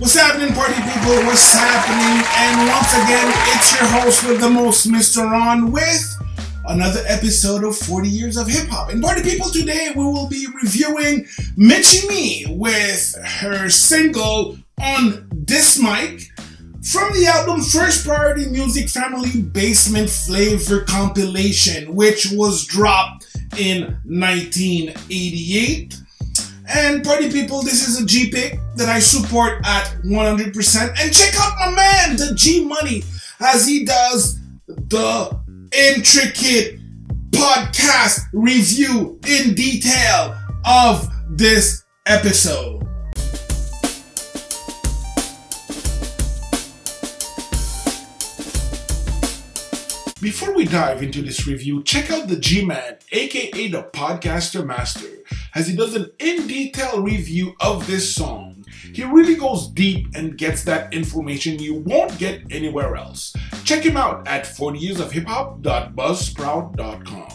What's happening, party people? What's happening? And once again, it's your host with the most, Mr. Ron, with another episode of 40 Years of Hip Hop. And party people, today we will be reviewing Michie Mee with her single On This Mic from the album First Priority Music Family Basement Flavor Compilation, which was dropped in 1988. And party people, this is a G pick that I support at 100%. And check out my man, the G Money, as he does the intricate podcast review in detail of this episode. Before we dive into this review, check out the G-Man, aka the Podcaster Master, as he does an in-detail review of this song. He really goes deep and gets that information you won't get anywhere else. Check him out at 40yearsofhiphop.buzzsprout.com.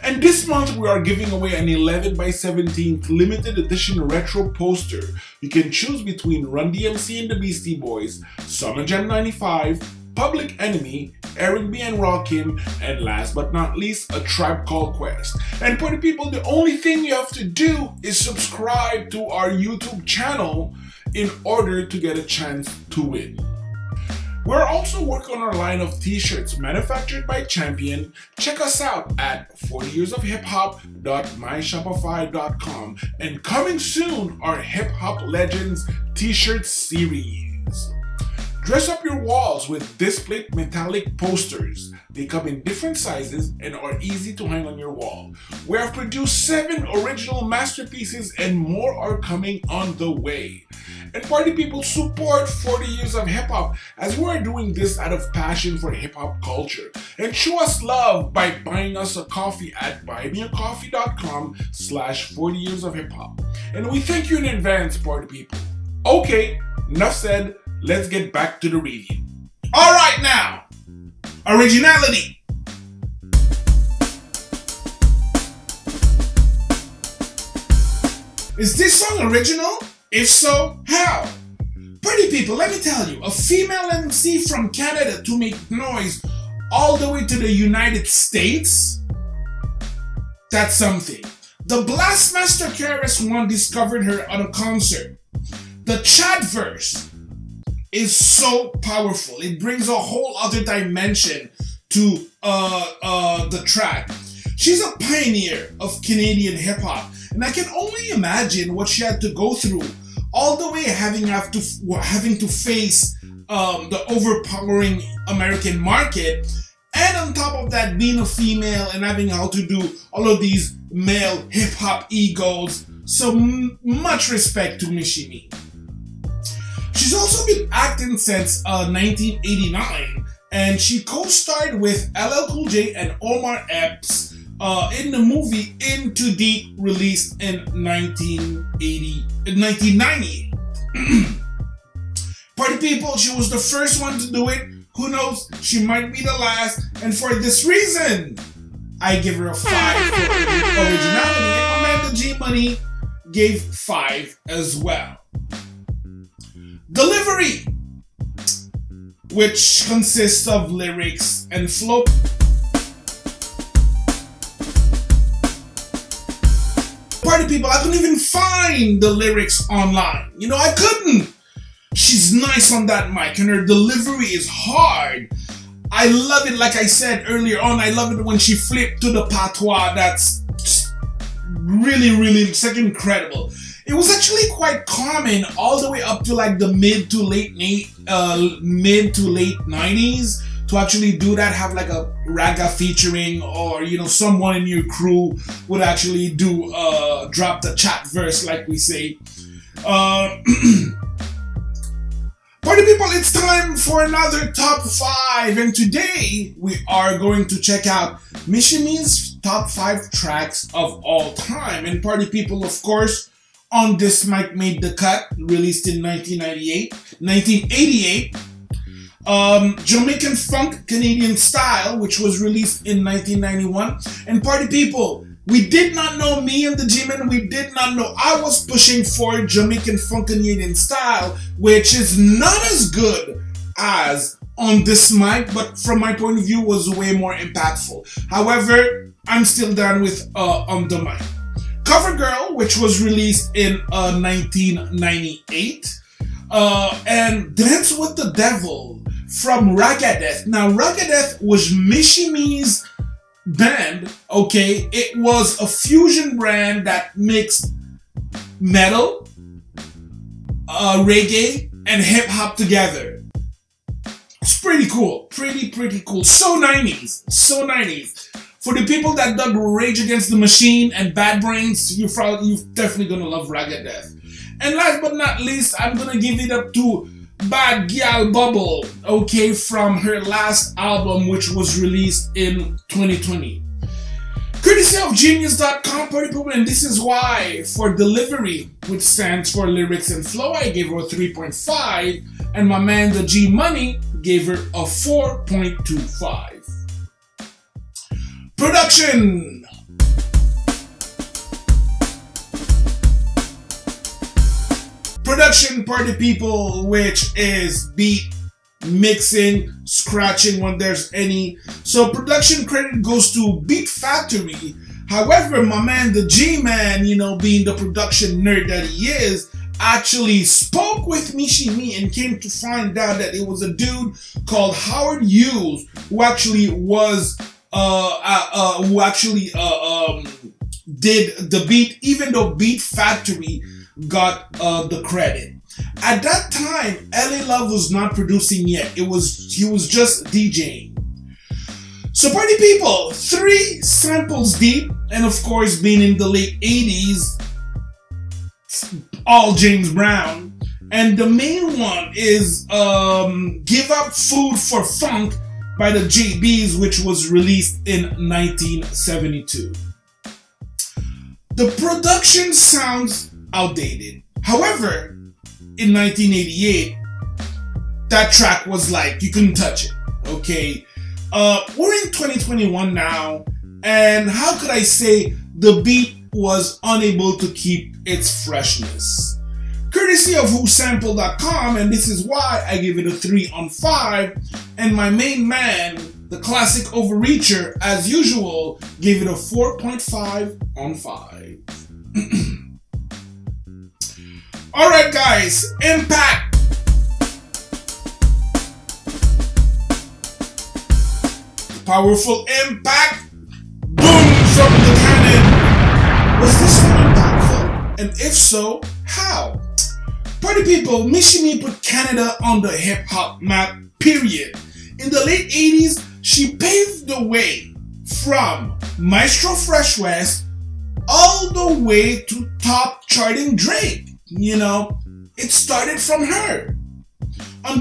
And this month we are giving away an 11x17 limited edition retro poster. You can choose between Run DMC and the Beastie Boys, Summer Jam 95, Public Enemy, Eric B. and Rakim, and last but not least, A Tribe Called Quest. And party people, the only thing you have to do is subscribe to our YouTube channel in order to get a chance to win. We're also working on our line of t-shirts manufactured by Champion. Check us out at 40yearsofhiphop.myshopify.com, and coming soon, our Hip Hop Legends t-shirt series. Dress up your walls with display metallic posters. They come in different sizes and are easy to hang on your wall. We have produced 7 original masterpieces and more are coming on the way. And party people, support 40 Years of Hip Hop, as we are doing this out of passion for hip hop culture. And show us love by buying us a coffee at buymeacoffee.com/40yearsofhiphop. And we thank you in advance, party people. Okay, enough said. Let's get back to the review. Alright now, Originality. Is this song original? If so, how? Party people, let me tell you, a female MC from Canada to make noise all the way to the United States? That's something. The Blastmaster KRS-One discovered her at a concert. The chat verse is so powerful. It brings a whole other dimension to the track. She's a pioneer of Canadian hip-hop, and I can only imagine what she had to go through, all the way having to face the overpowering American market, and on top of that being a female and having how to do all of these male hip-hop egos. So much respect to Michie Mee. She's also been acting since 1989, and she co-starred with LL Cool J and Omar Epps in the movie Into Deep, released in 1998. Party people, she was the first one to do it. Who knows, she might be the last, and for this reason, I give her a 5 for originality, and my man the G Money gave 5 as well. Delivery, which consists of lyrics and flow. Party people, I couldn't even find the lyrics online. You know, I couldn't. She's nice on that mic and her delivery is hard. I love it, like I said earlier on, I love it when she flipped to the patois. That's really, it's like incredible. It was actually quite common all the way up to like the mid to late 90s to actually do that, have like a ragga featuring, or you know, someone in your crew would actually do drop the chat verse, like we say. Party people, it's time for another top 5, and today we are going to check out Michie Mee's top 5 tracks of all time. And party people, of course, On This Mic made the cut, released in 1988. Jamaican Funk Canadian Style, which was released in 1991. And party people, We did not know, me and the G-Man, we did not know. I was pushing for Jamaican Funkanadian style, which is not as good as on this mic, but from my point of view was way more impactful. However, I'm still down with on the mic. Cover Girl, which was released in 1998, and Dance with the Devil from Ragadeth. Now, Ragadeth was Michie Mee's band, okay? It was a fusion brand that mixed metal, reggae, and hip-hop together. It's pretty cool. Pretty cool. So 90s. So 90s. For the people that dug Rage Against the Machine and Bad Brains, you're definitely gonna love Ragadeth. And last but not least, I'm gonna give it up to Bad Gyal Bubble, okay, from her last album, which was released in 2020. Courtesy of Genius.com, party people, and this is why for delivery, which stands for lyrics and flow, I gave her a 3.5, and my man the G Money gave her a 4.25. Production. Production, party people, which is beat, mixing, scratching when there's any. So production credit goes to Beat Factory. However, my man, the G-Man, you know, being the production nerd that he is, actually spoke with Michie Mee and came to find out that it was a dude called Howard Hughes who actually was did the beat, even though Beat Factory got the credit. At that time, LA Love was not producing yet. He was just DJing. So party people, 3 samples deep, and of course being in the late 80s, all James Brown. And the main one is Give Up Food for Funk by the JBs, which was released in 1972. The production sounds outdated. However, in 1988, that track was like, you couldn't touch it, okay? We're in 2021 now, and how could I say the beat was unable to keep its freshness? Courtesy of whosample.com, and this is why I give it a 3 on 5, and my main man, the classic overreacher, as usual, gave it a 4.5 on 5. Alright guys, Impact! Powerful impact! Boom from the cannon! Was this one impactful? And if so, how? Party people, Michie Mee put Canada on the hip-hop map, period. In the late 80s, she paved the way from Maestro Fresh West all the way to top charting Drake. You know, it started from her.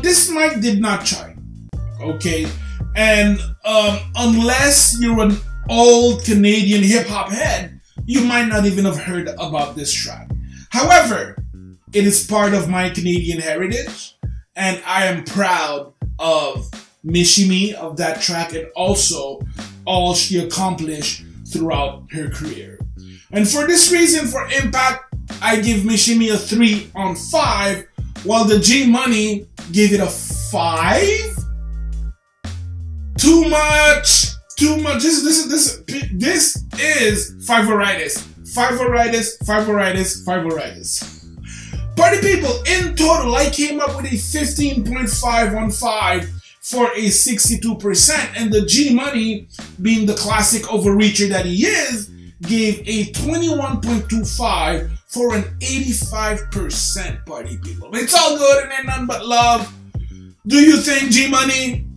This mic did not chart, okay? And unless you're an old Canadian hip-hop head, you might not even have heard about this track. However, it is part of my Canadian heritage, and I am proud of Michie Mee, of that track, and also all she accomplished throughout her career. And for this reason, for Impact, I give Michie Mee a 3 on 5, while the G Money gave it a 5. Too much. This is Fiveritis. Party people, in total, I came up with a 15.5 on 5 for a 62%, and the G Money, being the classic overreacher that he is, gave a 21.25 for an 85%, party people. It's all good and ain't nothing but love. Do you think, G Money?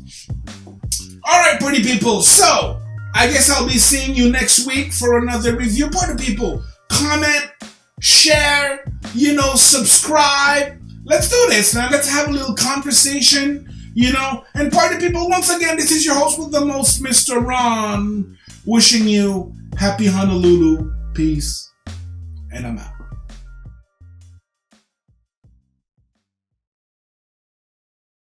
Alright, party people, so I guess I'll be seeing you next week for another review. Party people, comment, share, you know, subscribe. Let's do this, man. Let's have a little conversation, you know. And party people, once again, this is your host with the most, Mr. Ron, wishing you happy Honolulu, peace, and I'm out.